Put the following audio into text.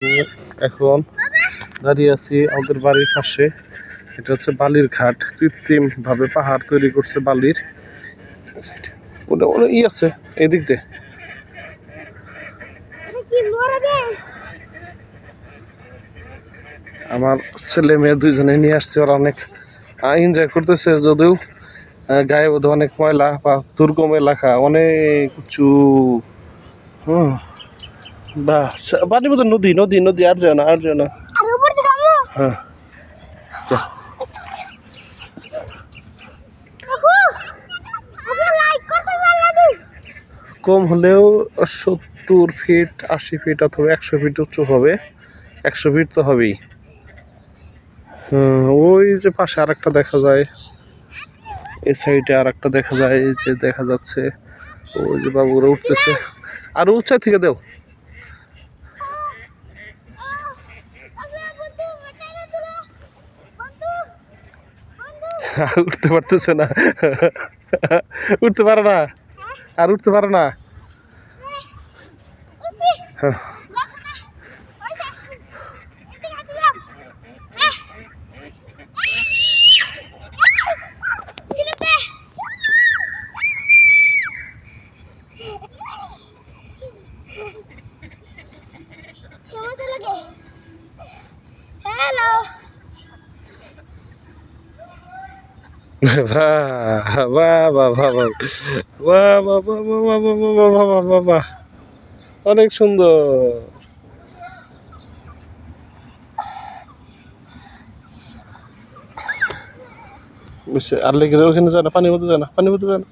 এখন দাঁড়িয়ে আছি আমাদের বাড়ির পাশে। এটা হচ্ছে বালির ঘাট, কৃত্রিম ভাবে পাহাড় তৈরি করছে বালির। ওটা ই আছে এদিক দিয়ে। আমার ছেলে মেয়ে দুইজনে নিয়ে আসছে, ওরা অনেক এনজয় করতেছে, যদিও গায়ে বোধ অনেক ময়লা বা দুর্গম এলাকা, অনেক উঁচু। বা বাড়ির মধ্যে নদী নদী নদী, আর যায় না আর যায় না। হ্যাঁ কম হলেও 70 ফিট 80 ফিট অথবা 100 ফিট উঁচু হবে। 100 ফিট তো হবেই। ওই যে পাশে আর একটা দেখা যায়, এই সাইডে আর একটা দেখা যায়, এই যে দেখা যাচ্ছে ওই যে বাবুরা উঠতেছে। আর উঁচাই থেকে দেও, উঠতে পারতেছে না, উঠতে পারে না, আর উঠতে পারে না। অনেক সুন্দর। আর লেগে ওখানে যায় না, পানির মধ্যে যায় না, পানির মধ্যে যায় না।